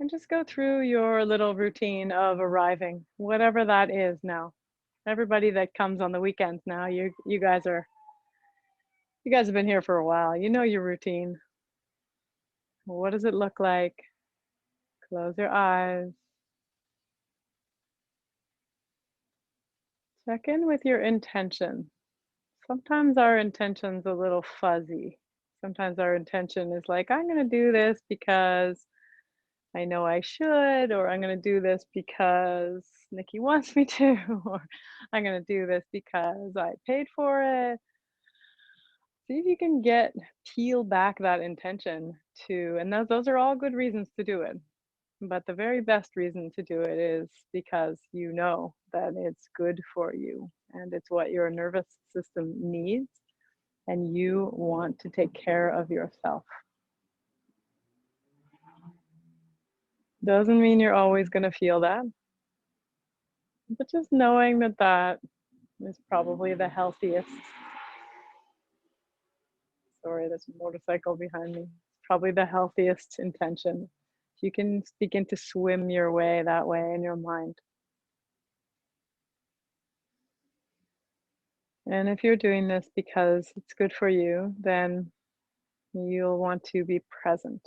And just go through your little routine of arriving, whatever that is now. Everybody that comes on the weekends now, you guys have been here for a while. You know your routine. What does it look like? Close your eyes. Check in with your intention. Sometimes our intention's a little fuzzy. Sometimes our intention is like, I'm going to do this because I know I should, or I'm going to do this because Nikki wants me to, or I'm going to do this because I paid for it. See if you can peel back that intention and those are all good reasons to do it. But the very best reason to do it is because you know that it's good for you and it's what your nervous system needs, and you want to take care of yourself. Doesn't mean you're always going to feel that, but just knowing that that is probably the healthiest. Sorry, there's a motorcycle behind me. It's probably the healthiest intention. If you can begin to swim your way that way in your mind. And if you're doing this because it's good for you, then you'll want to be present.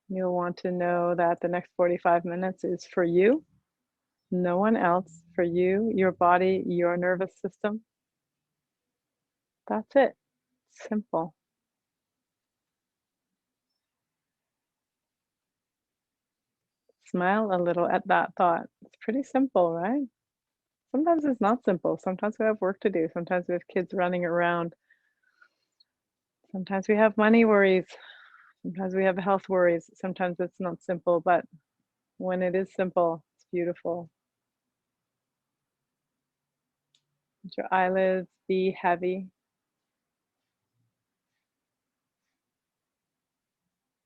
You'll want to know that the next 45 minutes is for you, no one else, for you, your body, your nervous system. That's it. Simple. Smile a little at that thought. It's pretty simple, right? Sometimes it's not simple. Sometimes we have work to do. Sometimes we have kids running around. Sometimes we have money worries. Sometimes we have health worries. Sometimes it's not simple, but when it is simple, it's beautiful. Let your eyelids be heavy.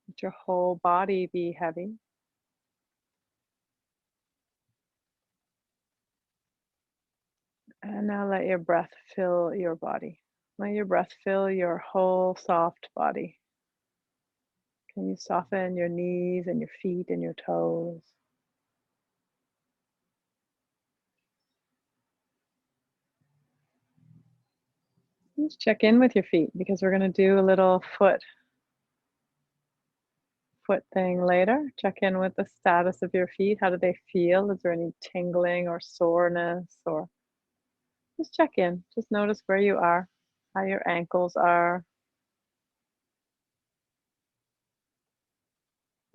Let your whole body be heavy. And now let your breath fill your body. Let your breath fill your whole soft body. Can you soften your knees and your feet and your toes? Just check in with your feet because we're going to do a little foot thing later. Check in with the status of your feet. How do they feel? Is there any tingling or soreness? Or just check in. Just notice where you are, how your ankles are.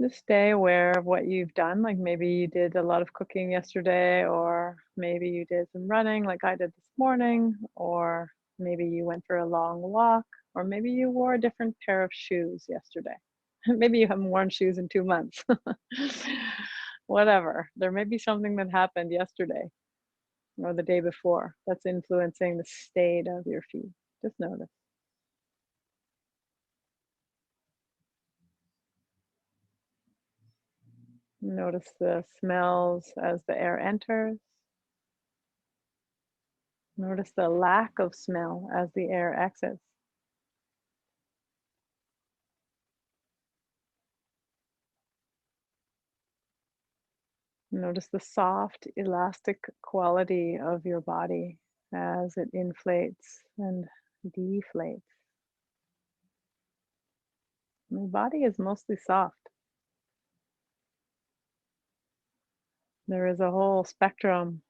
Just stay aware of what you've done. Like maybe you did a lot of cooking yesterday, or maybe you did some running like I did this morning, or maybe you went for a long walk, or maybe you wore a different pair of shoes yesterday. Maybe you haven't worn shoes in 2 months. Whatever. There may be something that happened yesterday or the day before that's influencing the state of your feet. Just notice. Notice the smells as the air enters. Notice the lack of smell as the air exits. Notice the soft, elastic quality of your body as it inflates and deflates. My body is mostly soft. There is a whole spectrum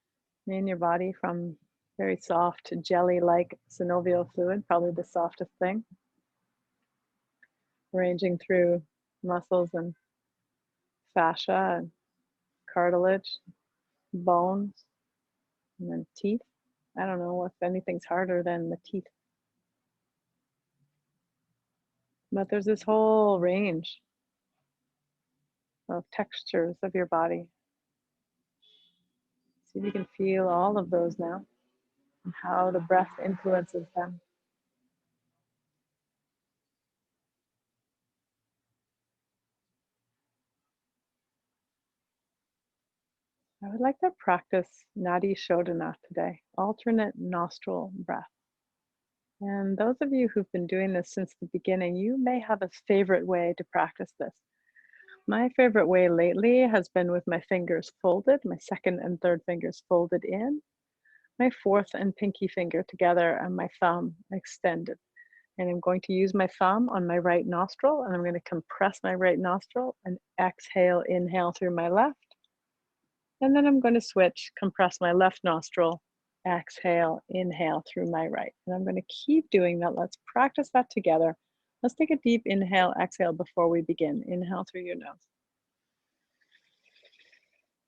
in your body from very soft, jelly-like synovial fluid, probably the softest thing, ranging through muscles and fascia and cartilage, bones, and then teeth. I don't know if anything's harder than the teeth. But there's this whole range of textures of your body. See if you can feel all of those now and how the breath influences them. I would like to practice Nadi Shodhana today, alternate nostril breath. And those of you who've been doing this since the beginning, you may have a favorite way to practice this. My favorite way lately has been with my fingers folded, my second and third fingers folded in, my fourth and pinky finger together, and my thumb extended. And I'm going to use my thumb on my right nostril, and I'm going to compress my right nostril and exhale, inhale through my left. And then I'm going to switch, compress my left nostril, exhale, inhale through my right. And I'm going to keep doing that. Let's practice that together. Let's take a deep inhale, exhale before we begin. Inhale through your nose.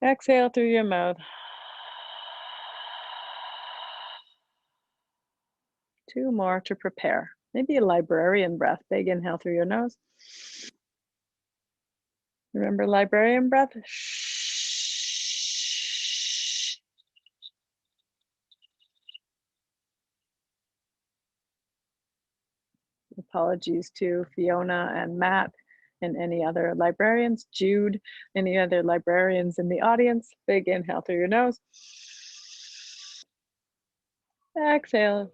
Exhale through your mouth. Two more to prepare. Maybe a librarian breath. Big inhale through your nose. Remember librarian breath? Apologies to Fiona and Matt and any other librarians, Jude, any other librarians in the audience. Big inhale through your nose. Exhale.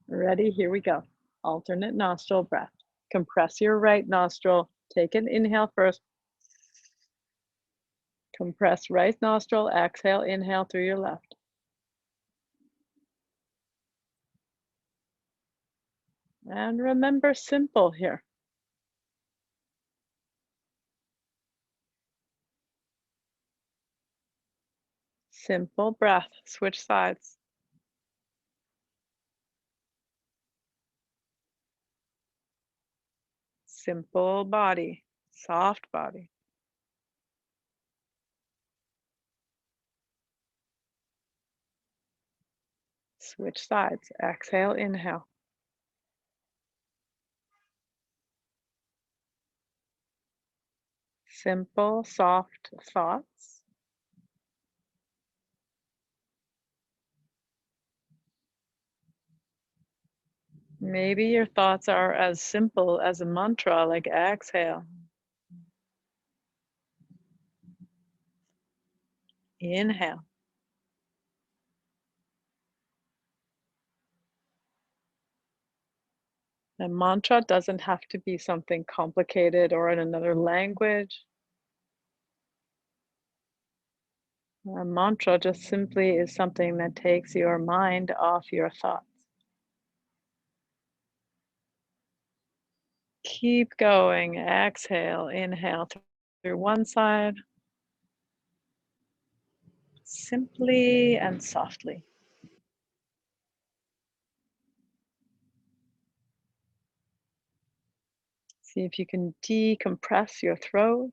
Ready? Here we go. Alternate nostril breath. Compress your right nostril. Take an inhale first. Compress right nostril. Exhale, inhale through your left. And remember, simple here. Simple breath. Switch sides. Simple body. Soft body. Switch sides. Exhale, inhale. Simple, soft thoughts. Maybe your thoughts are as simple as a mantra like exhale. Inhale. A mantra doesn't have to be something complicated or in another language. A mantra just simply is something that takes your mind off your thoughts. Keep going. Exhale, inhale through one side, simply and softly. See if you can decompress your throat.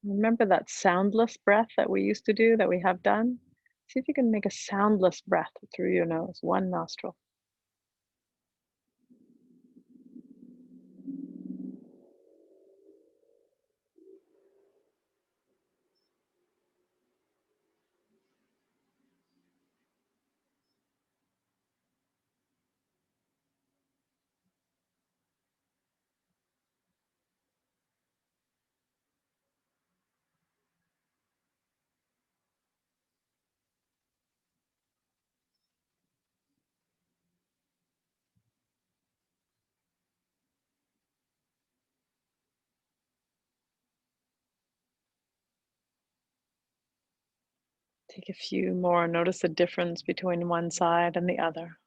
Remember that soundless breath that we used to do, that we have done? See if you can make a soundless breath through your nose, one nostril. Take a few more. Notice the difference between one side and the other.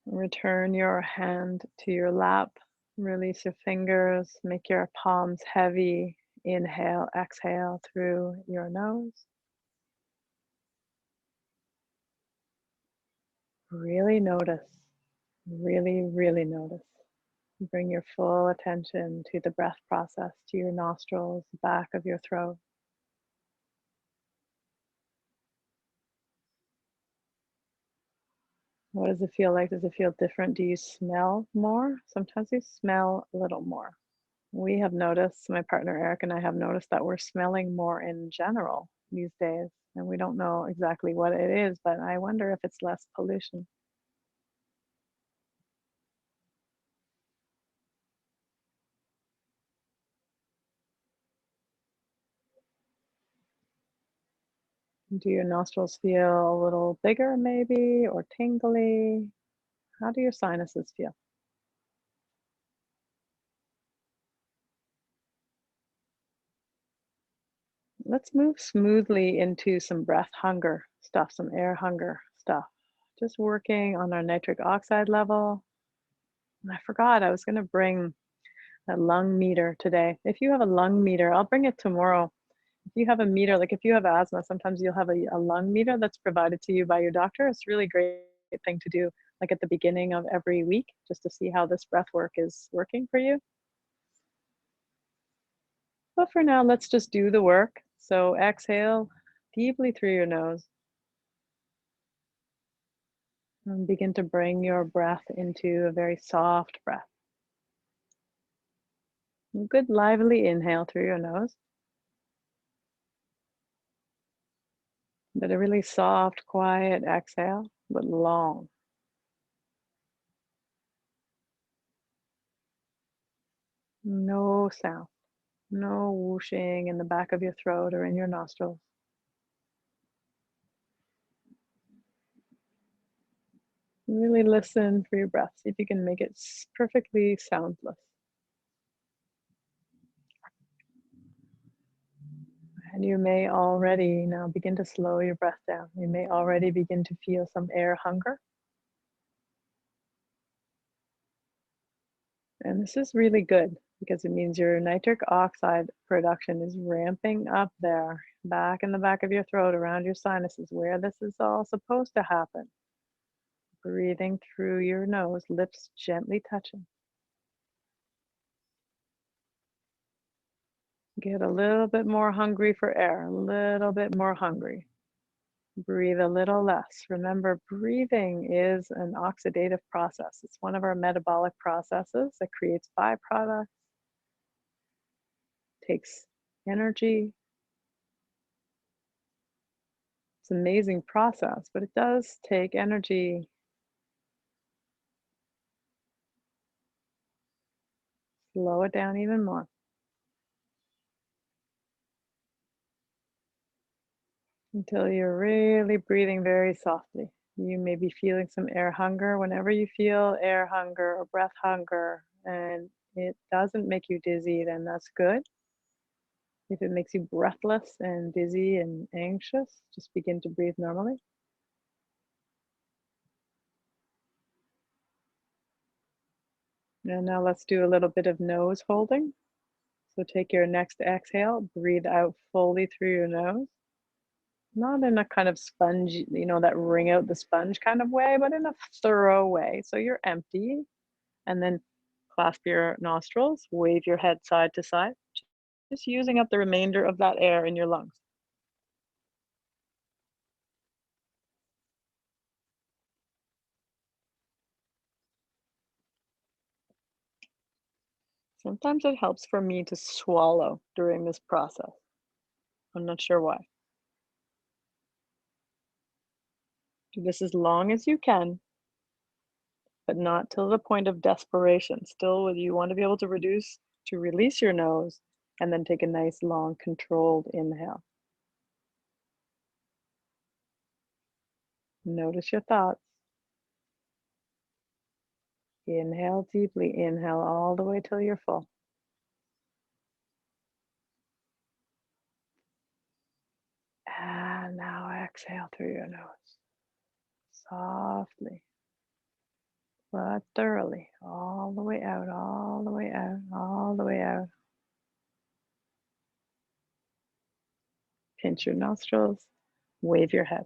Return your hand to your lap. Release your fingers. Make your palms heavy. Inhale, exhale through your nose. Really notice. Really, really notice. Bring your full attention to the breath process, to your nostrils, the back of your throat. What does it feel like? Does it feel different? Do you smell more? Sometimes you smell a little more. We have noticed, my partner Eric and I have noticed that we're smelling more in general these days, and we don't know exactly what it is, but I wonder if it's less pollution. Do your nostrils feel a little bigger maybe or tingly? How do your sinuses feel? Let's move smoothly into some breath hunger stuff, some air hunger stuff. Just working on our nitric oxide level. And I forgot I was going to bring a lung meter today. If you have a lung meter, I'll bring it tomorrow. If you have a meter, like if you have asthma, sometimes you'll have a lung meter that's provided to you by your doctor. It's a really great thing to do, like at the beginning of every week, just to see how this breath work is working for you. But for now, let's just do the work. So exhale deeply through your nose and begin to bring your breath into a very soft breath. A good lively inhale through your nose, but a really soft, quiet exhale, but long. No sound, no whooshing in the back of your throat or in your nostrils. Really listen for your breath. See if you can make it perfectly soundless. And you may already now begin to slow your breath down. You may already begin to feel some air hunger. And this is really good because it means your nitric oxide production is ramping up there, back in the back of your throat, around your sinuses, where this is all supposed to happen. Breathing through your nose, lips gently touching. Get a little bit more hungry for air, a little bit more hungry. Breathe a little less. Remember, breathing is an oxidative process. It's one of our metabolic processes that creates byproducts, takes energy. It's an amazing process, but it does take energy. Slow it down even more until you're really breathing very softly. You may be feeling some air hunger. Whenever you feel air hunger or breath hunger and it doesn't make you dizzy, then that's good. If it makes you breathless and dizzy and anxious, just begin to breathe normally. And now let's do a little bit of nose holding. So take your next exhale, breathe out fully through your nose. Not in a kind of sponge, that wring out the sponge kind of way, but in a thorough way. So you're empty, and then clasp your nostrils, wave your head side to side, just using up the remainder of that air in your lungs. Sometimes it helps for me to swallow during this process. I'm not sure why. Do this as long as you can, but not till the point of desperation. Still, you want to be able to release your nose, and then take a nice, long, controlled inhale. Notice your thoughts. Inhale deeply. Inhale all the way till you're full. And now exhale through your nose. Softly, but thoroughly. All the way out, all the way out, all the way out. Pinch your nostrils. Wave your head.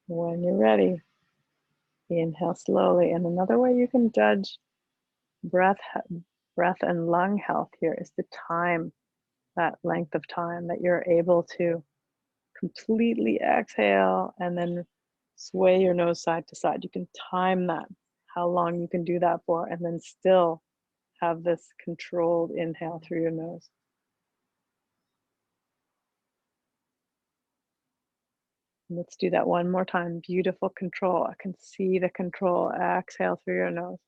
When you're ready, inhale slowly. And another way you can judge breath breath and lung health here is the time. that length of time that you're able to completely exhale and then sway your nose side to side. You can time that, how long you can do that for, and then still have this controlled inhale through your nose. Let's do that one more time. Beautiful control. I can see the control. Exhale through your nose.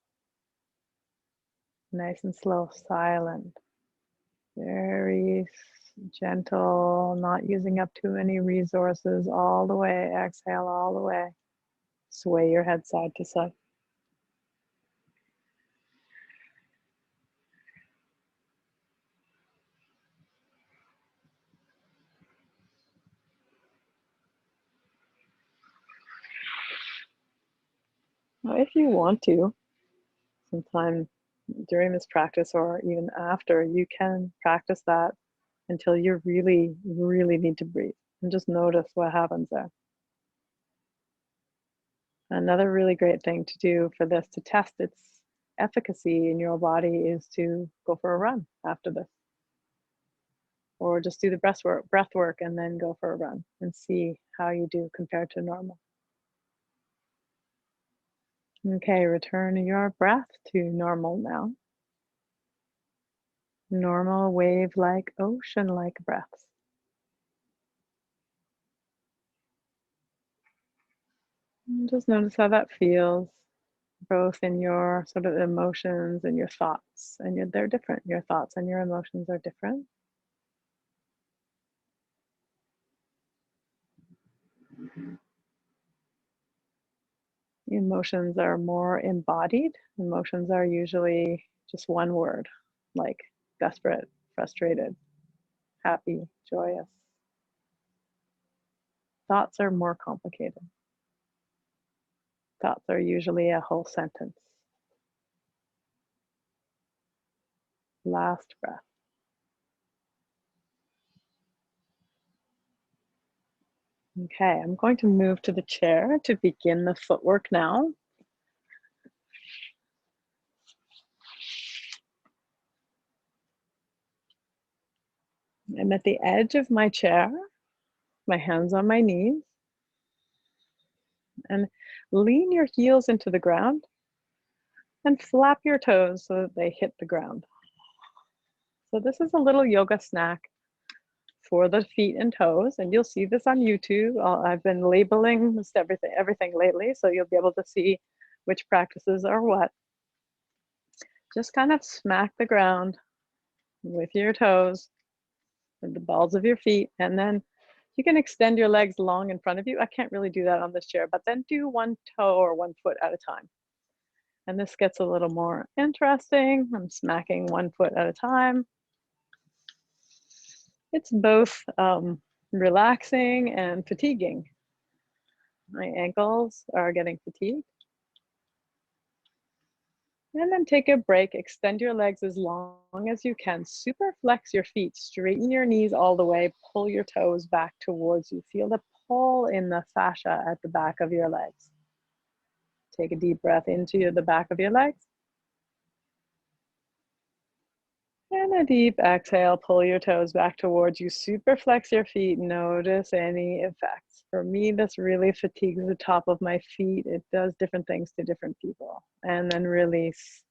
Nice and slow, silent. Very gentle, not using up too many resources. All the way. Exhale all the way. Sway your head side to side. Now, if you want to, sometime during this practice or even after, you can practice that until you really, really need to breathe and just notice what happens there. Another really great thing to do for this to test its efficacy in your body is to go for a run after this. Or just do the breath work and then go for a run and see how you do compared to normal. Okay, return your breath to normal now. Normal wave-like, ocean-like breaths. And just notice how that feels, both in your sort of emotions and your thoughts. And they're different. Your thoughts and your emotions are different. Emotions are more embodied. Emotions are usually just one word, like desperate, frustrated, happy, joyous. Thoughts are more complicated. Thoughts are usually a whole sentence. Last breath. Okay, I'm going to move to the chair to begin the footwork now. I'm at the edge of my chair, my hands on my knees, and lean your heels into the ground and flap your toes so that they hit the ground. So this is a little yoga snack for the feet and toes, and you'll see this on YouTube. I've been labeling just everything lately, so you'll be able to see which practices are what. Just kind of smack the ground with your toes and the balls of your feet, and then you can extend your legs long in front of you. I can't really do that on this chair, but then do one toe or one foot at a time. And this gets a little more interesting. I'm smacking one foot at a time. It's both relaxing and fatiguing. My ankles are getting fatigued. And then take a break, extend your legs as long as you can. Super flex your feet, straighten your knees all the way, pull your toes back towards you. Feel the pull in the fascia at the back of your legs. Take a deep breath into the back of your legs. And a deep exhale, pull your toes back towards you. Super flex your feet, notice any effects. For me, this really fatigues the top of my feet. It does different things to different people. And then release.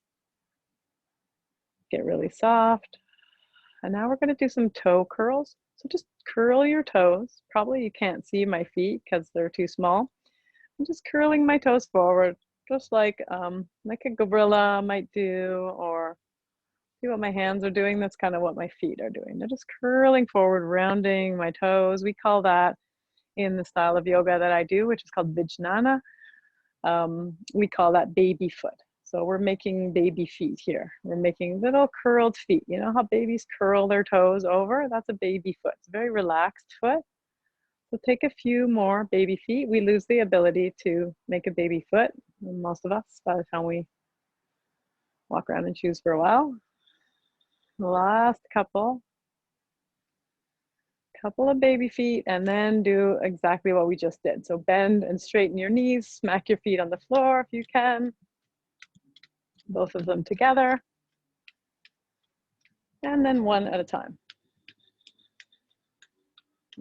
Get really soft. And now we're going to do some toe curls. So just curl your toes. Probably you can't see my feet because they're too small. I'm just curling my toes forward, just like a gorilla might do, or see what my hands are doing. That's kind of what my feet are doing. They're just curling forward, rounding my toes. We call that, in the style of yoga that I do, which is called Vijnana, we call that baby foot. So we're making baby feet here. We're making little curled feet. You know how babies curl their toes over? That's a baby foot. It's a very relaxed foot. So take a few more baby feet. We lose the ability to make a baby foot, most of us, by the time we walk around in shoes for a while. Last couple of baby feet, and then do exactly what we just did. So bend and straighten your knees, smack your feet on the floor if you can, both of them together, and then one at a time.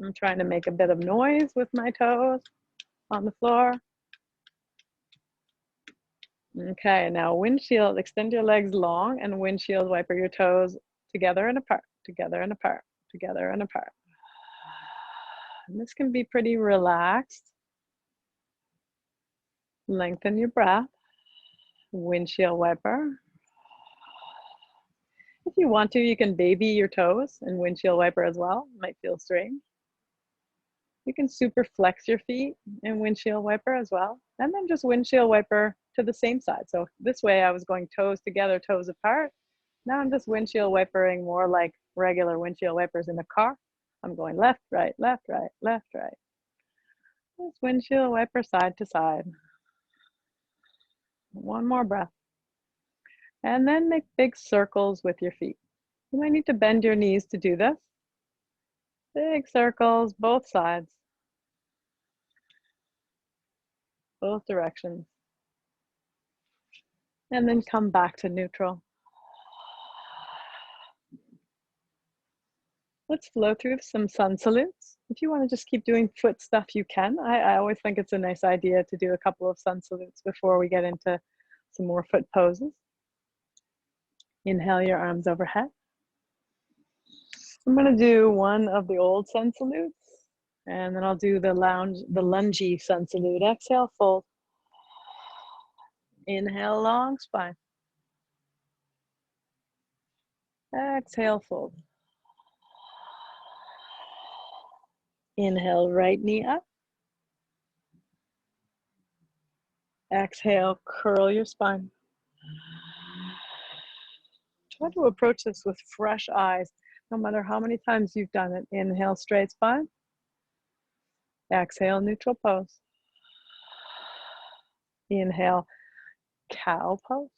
I'm trying to make a bit of noise with my toes on the floor. Okay, now windshield, extend your legs long and windshield wiper your toes together and apart, together and apart, together and apart. And this can be pretty relaxed. Lengthen your breath. Windshield wiper. If you want to, you can baby your toes and windshield wiper as well. Might feel strange. You can super flex your feet and windshield wiper as well. And then just windshield wiper to the same side. So this way I was going toes together, toes apart. Now I'm just windshield wipering more like regular windshield wipers in a car. I'm going left, right, left, right, left, right. Just windshield wiper side to side. One more breath. And then make big circles with your feet. You might need to bend your knees to do this. Big circles, both sides. Both directions. And then come back to neutral. Let's flow through some sun salutes. If you want to just keep doing foot stuff, you can. I always think it's a nice idea to do a couple of sun salutes before we get into some more foot poses. Inhale your arms overhead. I'm going to do one of the old sun salutes, and then I'll do the lungy sun salute. Exhale, fold. Inhale, long spine. Exhale, fold. Inhale, right knee up. Exhale, curl your spine. Try to approach this with fresh eyes, no matter how many times you've done it. Inhale, straight spine. Exhale, neutral pose. Inhale, cow pose.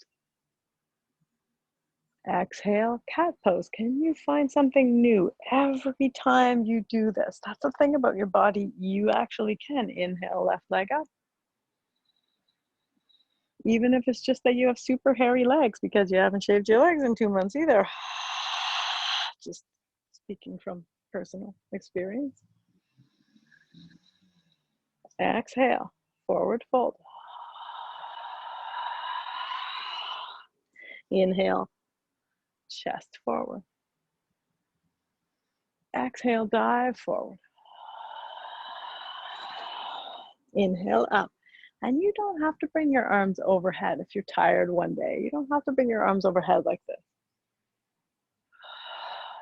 Exhale, cat pose. Can you find something new every time you do this? That's the thing about your body. You actually can. Inhale, left leg up. Even if it's just that you have super hairy legs because you haven't shaved your legs in 2 months either. Just speaking from personal experience. Exhale, forward fold. Inhale, chest forward. Exhale, dive forward. Inhale, up. And you don't have to bring your arms overhead if you're tired one day. You don't have to bring your arms overhead like this.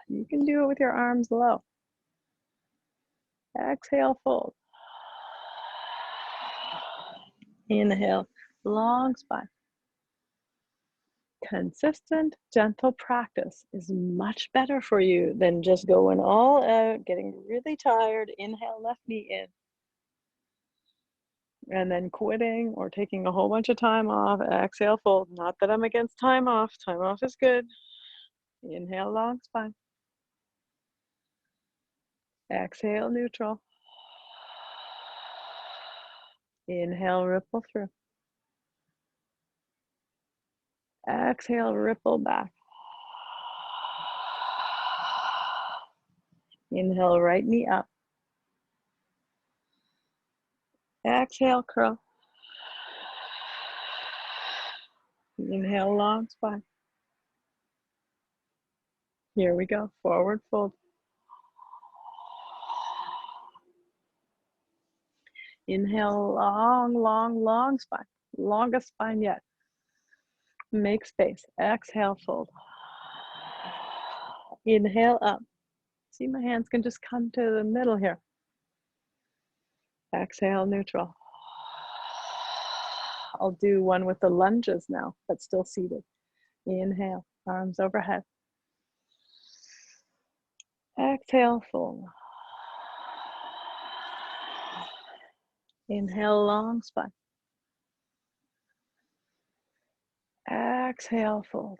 You can do it with your arms low. Exhale, fold. Inhale, long spine. Consistent, gentle practice is much better for you than just going all out, getting really tired. Inhale, left knee in. And then quitting or taking a whole bunch of time off. Exhale, fold. Not that I'm against time off. Time off is good. Inhale, long spine. Exhale, neutral. Inhale, ripple through. Exhale, ripple back. Inhale, right knee up. Exhale, curl. Inhale, long spine. Here we go, forward fold. Inhale, long, long, long spine. Longest spine yet. Make space. Exhale, fold. Inhale, up. See, my hands can just come to the middle here. Exhale, neutral. I'll do one with the lunges now, but still seated. Inhale, arms overhead. Exhale, fold. Inhale, long spine. Exhale, fold.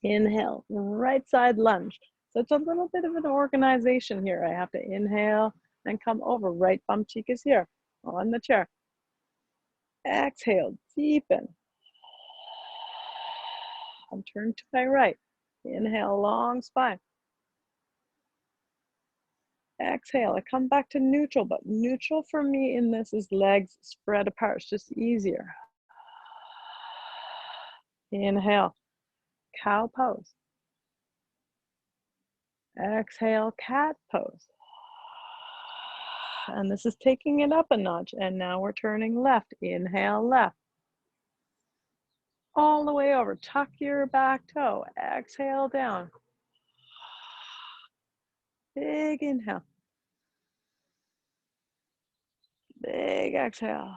Inhale, right side lunge. So it's a little bit of an organization here. I have to inhale and come over. Right bum cheek is here on the chair. Exhale, deepen. And turn to my right. Inhale, long spine. Exhale, I come back to neutral, but neutral for me in this is legs spread apart. It's just easier. Inhale, cow pose. Exhale, cat pose. And this is taking it up a notch. And now we're turning left. Inhale, left. All the way over. Tuck your back toe. Exhale down. Big inhale. Big exhale.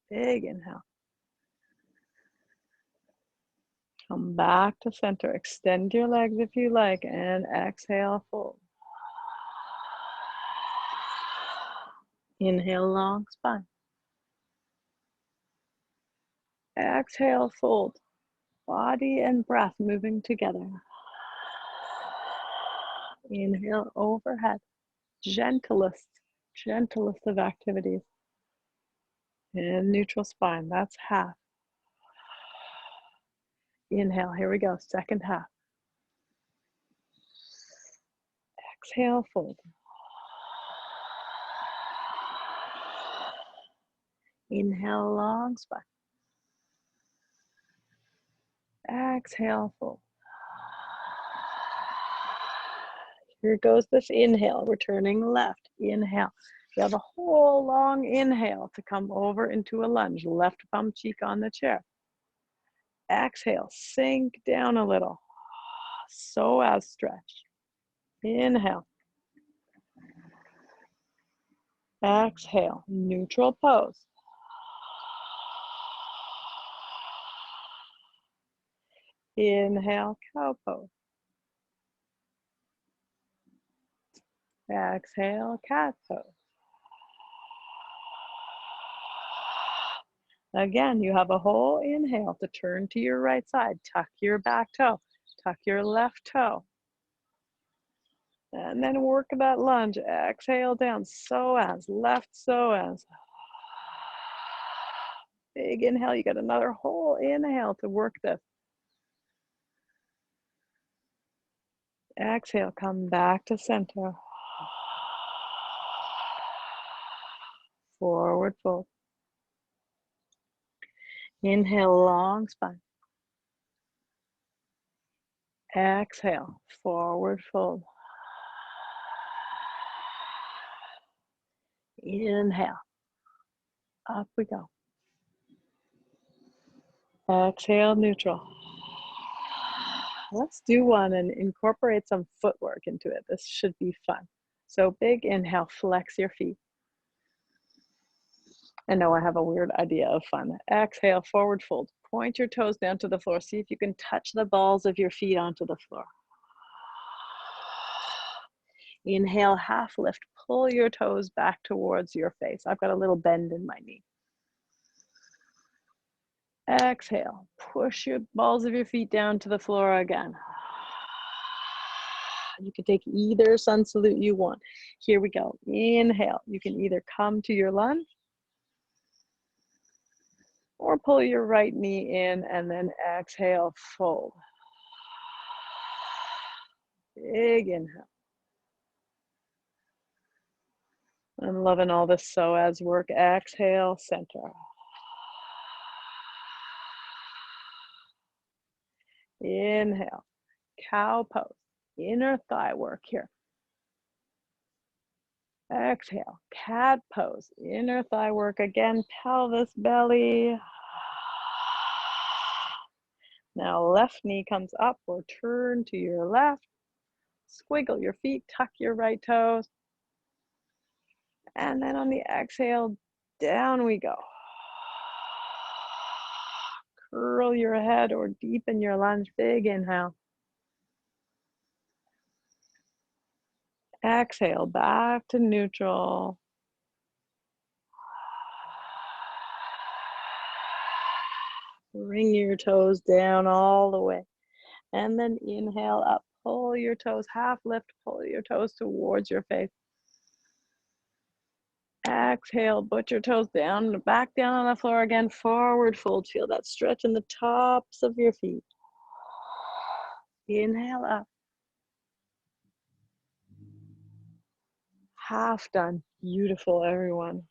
Big inhale. Come back to center. Extend your legs if you like. And exhale, fold. Inhale, long spine. Exhale, fold. Body and breath moving together. Inhale, overhead. Gentlest of activities. And neutral spine, that's half. Inhale, here we go, second half. Exhale, fold. Inhale, long spine. Exhale, fold. Here goes this inhale, returning left. Inhale. You have a whole long inhale to come over into a lunge. Left bum cheek on the chair. Exhale, sink down a little. Psoas stretch. Inhale. Exhale, neutral pose. Inhale, cow pose. Exhale, cat pose. Again, you have a whole inhale to turn to your right side. Tuck your back toe. Tuck your left toe. And then work that lunge. Exhale down. Psoas, left psoas. Big inhale. You got another whole inhale to work this. Exhale, come back to center. Forward fold. Inhale, long spine. Exhale, forward fold. Inhale, up we go. Exhale, neutral. Let's do one and incorporate some footwork into it. This should be fun. So big inhale, flex your feet. And now I have a weird idea of fun. Exhale, forward fold. Point your toes down to the floor. See if you can touch the balls of your feet onto the floor. Inhale, half lift. Pull your toes back towards your face. I've got a little bend in my knee. Exhale, push your balls of your feet down to the floor again. You can take either sun salute you want. Here we go. Inhale. You can either come to your lunge or pull your right knee in and then exhale, fold. Big inhale. I'm loving all this psoas work. Exhale, center. Inhale, cow pose. Inner thigh work here. Exhale, cat pose. Inner thigh work again, pelvis, belly. Now left knee comes up or turn to your left. Squiggle your feet, tuck your right toes. And then on the exhale, down we go. Curl your head or deepen your lunge. Big inhale. Exhale, back to neutral. Bring your toes down all the way. And then inhale up. Pull your toes, half lift, pull your toes towards your face. Exhale, put your toes down, back down on the floor again, forward fold. Feel that stretch in the tops of your feet. Inhale up. Half done. Beautiful, everyone.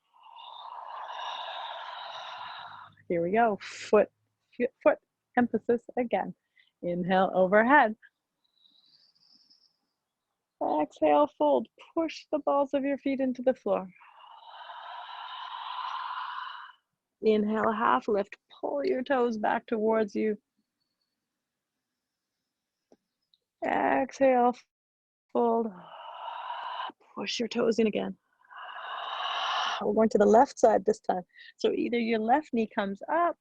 Here we go. Foot emphasis again. Inhale, overhead. Exhale, fold. Push the balls of your feet into the floor. Inhale, half lift. Pull your toes back towards you. Exhale, fold. Push your toes in again. We're going to the left side this time. So either your left knee comes up,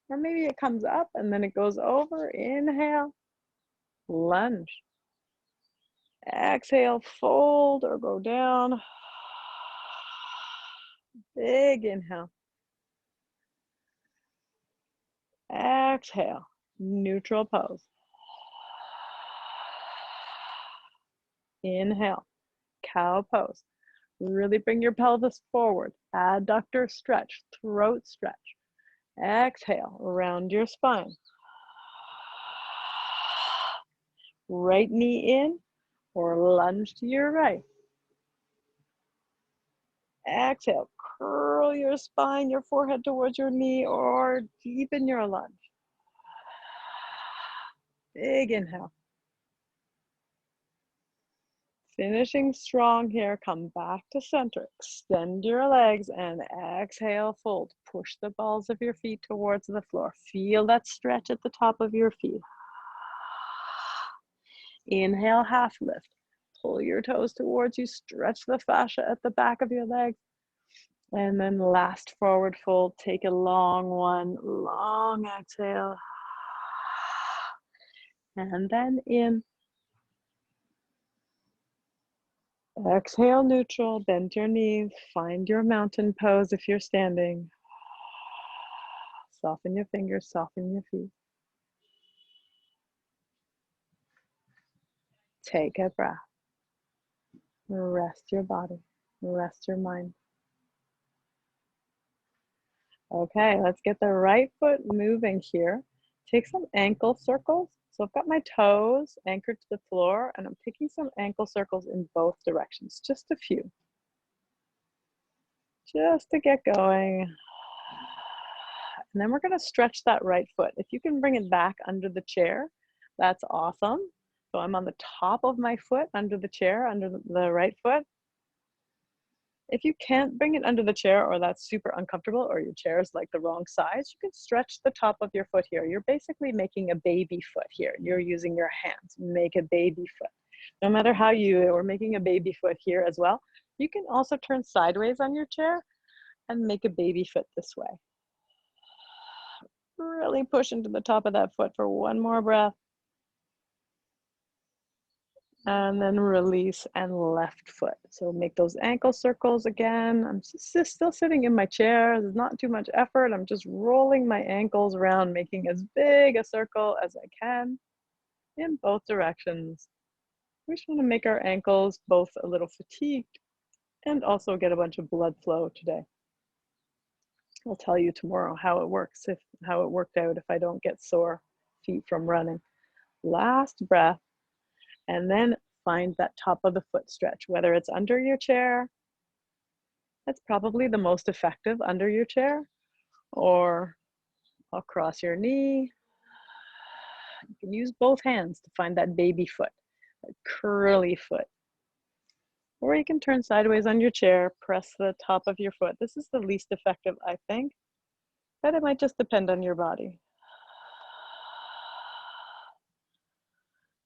or maybe it comes up and then it goes over. Inhale, lunge. Exhale, fold or go down. Big inhale. Exhale, neutral pose. Inhale, cow pose. Really bring your pelvis forward. Adductor stretch, throat stretch. Exhale, round your spine. Right knee in or lunge to your right. Exhale, curl your spine, your forehead towards your knee, or deepen your lunge. Big inhale. Finishing strong here, come back to center. Extend your legs and exhale, fold. Push the balls of your feet towards the floor. Feel that stretch at the top of your feet. Inhale, half lift. Pull your toes towards you, stretch the fascia at the back of your legs. And then last forward fold, take a long one, long exhale. And then in. Exhale, neutral, bend your knees, find your mountain pose if you're standing. Soften your fingers, soften your feet. Take a breath. Rest your body, rest your mind. Okay, let's get the right foot moving here. Take some ankle circles. So I've got my toes anchored to the floor and I'm taking some ankle circles in both directions, just a few. Just to get going. And then we're gonna stretch that right foot. If you can bring it back under the chair, that's awesome. So I'm on the top of my foot under the chair, under the right foot. If you can't bring it under the chair or that's super uncomfortable or your chair is like the wrong size, you can stretch the top of your foot here. You're basically making a baby foot here. You're using your hands, make a baby foot. No matter how you are making a baby foot here as well, you can also turn sideways on your chair and make a baby foot this way. Really push into the top of that foot for one more breath. And then release and left foot. So make those ankle circles again. I'm still sitting in my chair. There's not too much effort. I'm just rolling my ankles around, making as big a circle as I can in both directions. We just want to make our ankles both a little fatigued and also get a bunch of blood flow today. I'll tell you tomorrow how it works, how it worked out if I don't get sore feet from running. Last breath. And then find that top of the foot stretch, whether it's under your chair, that's probably the most effective under your chair, or across your knee. You can use both hands to find that baby foot, that curly foot. Or you can turn sideways on your chair, press the top of your foot. This is the least effective, I think, but it might just depend on your body.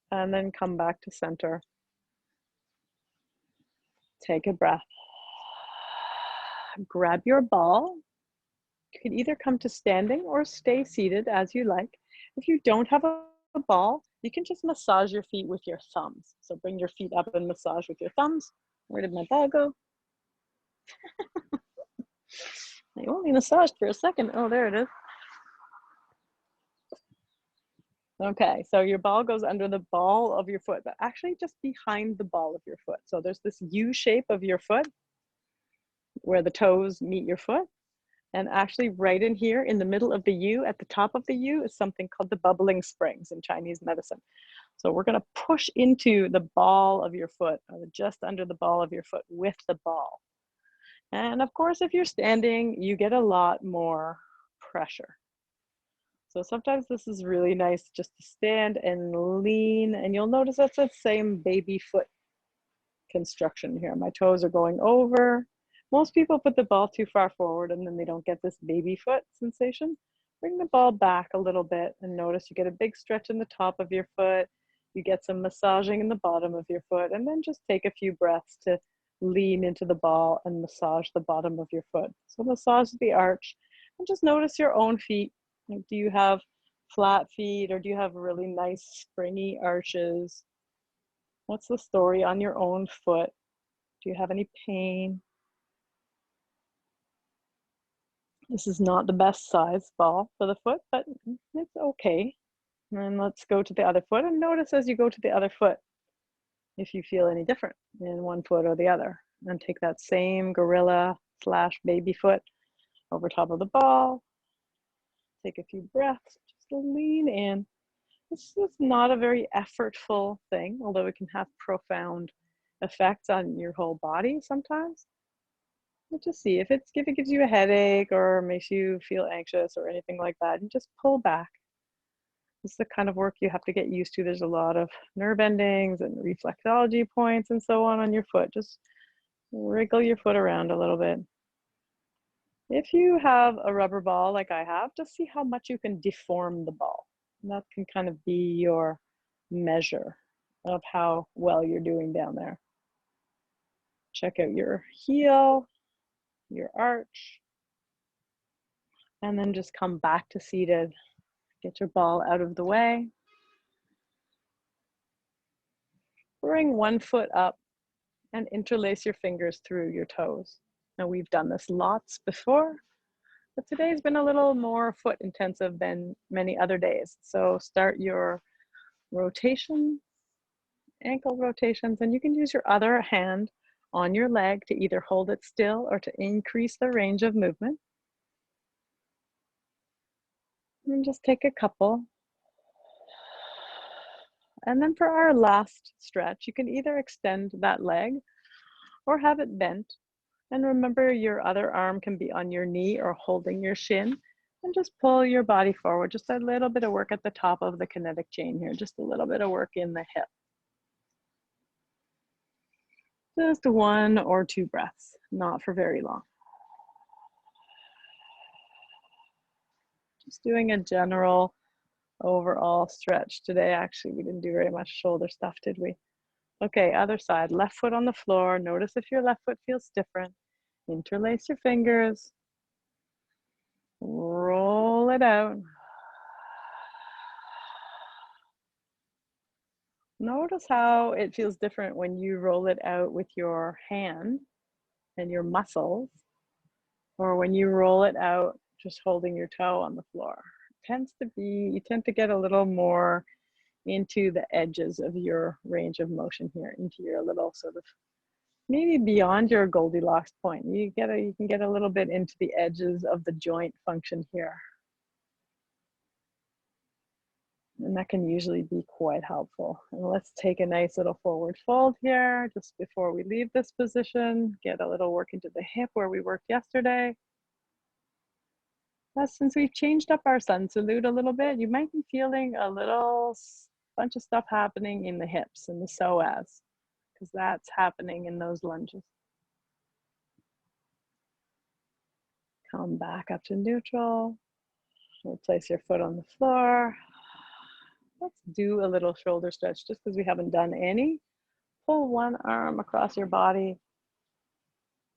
And then come back to center. Take a breath. Grab your ball. You can either come to standing or stay seated as you like. If you don't have a ball, you can just massage your feet with your thumbs. So bring your feet up and massage with your thumbs. Where did my ball go? I only massaged for a second. Oh, there it is. Okay, so your ball goes under the ball of your foot, but actually just behind the ball of your foot. So there's this U shape of your foot. where the toes meet your foot. And actually right in here in the middle of the U, at the top of the U, is something called the bubbling springs in Chinese medicine. So we're gonna push into the ball of your foot, or just under the ball of your foot with the ball. And of course, if you're standing, you get a lot more pressure. So sometimes this is really nice just to stand and lean, and you'll notice that's the same baby foot construction here. My toes are going over. Most people put the ball too far forward and then they don't get this baby foot sensation. Bring the ball back a little bit and notice you get a big stretch in the top of your foot. You get some massaging in the bottom of your foot, and then just take a few breaths to lean into the ball and massage the bottom of your foot. So massage the arch and just notice your own feet. Like, do you have flat feet, or do you have really nice springy arches? What's the story on your own foot? Do you have any pain? This is not the best size ball for the foot, but it's okay. And let's go to the other foot and notice as you go to the other foot if you feel any different in one foot or the other. And take that same gorilla slash baby foot over top of the ball. Take a few breaths, just lean in. This is not a very effortful thing, although it can have profound effects on your whole body sometimes. But just see if it gives you a headache or makes you feel anxious or anything like that, and just pull back. This is the kind of work you have to get used to. There's a lot of nerve endings and reflexology points and so on your foot. Just wriggle your foot around a little bit. If you have a rubber ball like I have, just see how much you can deform the ball. And that can kind of be your measure of how well you're doing down there. Check out your heel, your arch, and then just come back to seated. Get your ball out of the way. Bring one foot up and interlace your fingers through your toes. Now, we've done this lots before, but today's been a little more foot intensive than many other days. So start your rotation, ankle rotations, and you can use your other hand on your leg to either hold it still or to increase the range of movement. And just take a couple. And then for our last stretch, you can either extend that leg or have it bent. And remember, your other arm can be on your knee or holding your shin, and just pull your body forward. Just a little bit of work at the top of the kinetic chain here, just a little bit of work in the hip. Just 1 or 2 breaths, not for very long. Just doing a general overall stretch today. Actually, we didn't do very much shoulder stuff, did we? Okay, other side, left foot on the floor. Notice if your left foot feels different. Interlace your fingers. Roll it out. Notice how it feels different when you roll it out with your hand and your muscles, or when you roll it out just holding your toe on the floor. You tend to get a little more into the edges of your range of motion here, into your little sort of, maybe beyond your Goldilocks point. You can get a little bit into the edges of the joint function here. And that can usually be quite helpful. And let's take a nice little forward fold here just before we leave this position. Get a little work into the hip where we worked yesterday. Since we've changed up our sun salute a little bit, you might be feeling a little bunch of stuff happening in the hips and the psoas, because that's happening in those lunges. Come back up to neutral. Place your foot on the floor. Let's do a little shoulder stretch just because we haven't done any. Pull one arm across your body.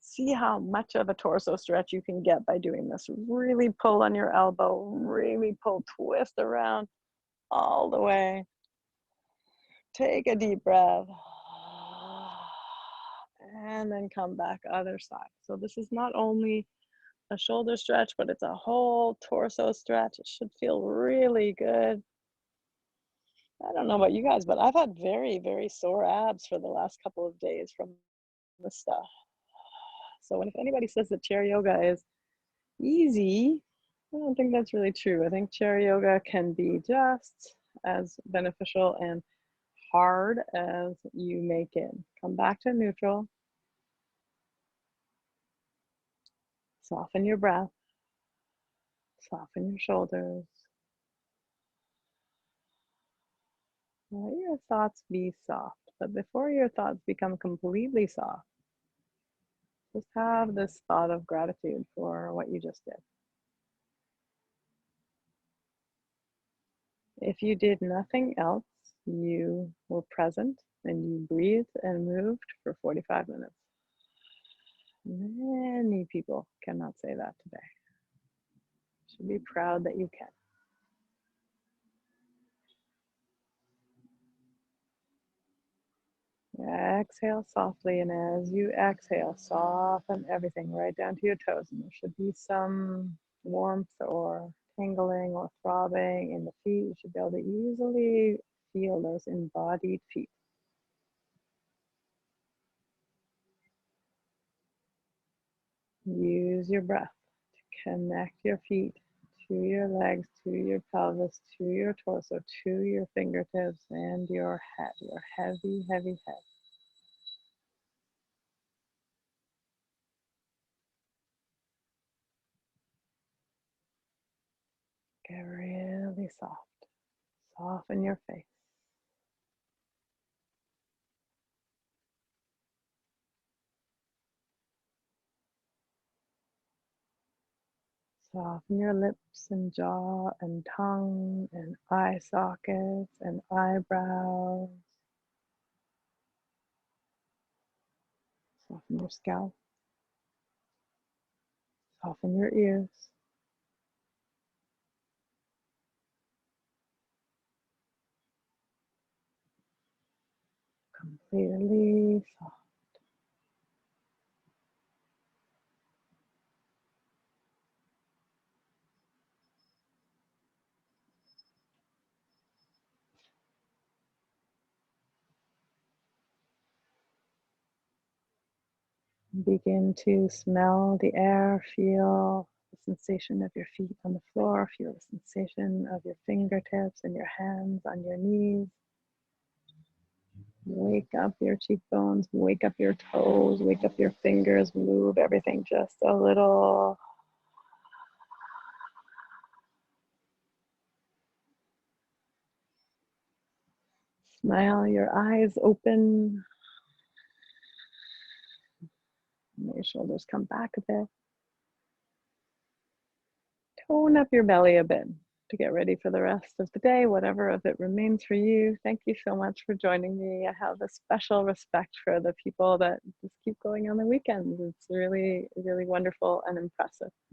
See how much of a torso stretch you can get by doing this. Really pull on your elbow, really pull, twist around all the way. Take a deep breath. And then come back other side. So this is not only a shoulder stretch, but it's a whole torso stretch. It should feel really good. I don't know about you guys, but I've had very, very sore abs for the last couple of days from this stuff. So if anybody says that chair yoga is easy, I don't think that's really true. I think chair yoga can be just as beneficial and hard as you make it. Come back to neutral, soften your breath, soften your shoulders. Let your thoughts be soft, but before your thoughts become completely soft, just have this thought of gratitude for what you just did. If you did nothing else, you were present and you breathed and moved for 45 minutes. Many people cannot say that today. You should be proud that you can. Exhale softly, and as you exhale, soften everything right down to your toes. And there should be some warmth or tingling or throbbing in the feet. You should be able to easily feel those embodied feet. Use your breath to connect your feet to your legs, to your pelvis, to your torso, to your fingertips and your head, your heavy, heavy head. Get really soft. Soften your face. Soften your lips and jaw and tongue and eye sockets and eyebrows. Soften your scalp. Soften your ears. Completely soft. Begin to smell the air, feel the sensation of your feet on the floor, feel the sensation of your fingertips and your hands on your knees. Wake up your cheekbones, wake up your toes, wake up your fingers, move everything just a little. Smile, your eyes open. Let your shoulders come back a bit. Tone up your belly a bit to get ready for the rest of the day, whatever of it remains for you. Thank you so much for joining me. I have a special respect for the people that just keep going on the weekends. It's really, really wonderful and impressive.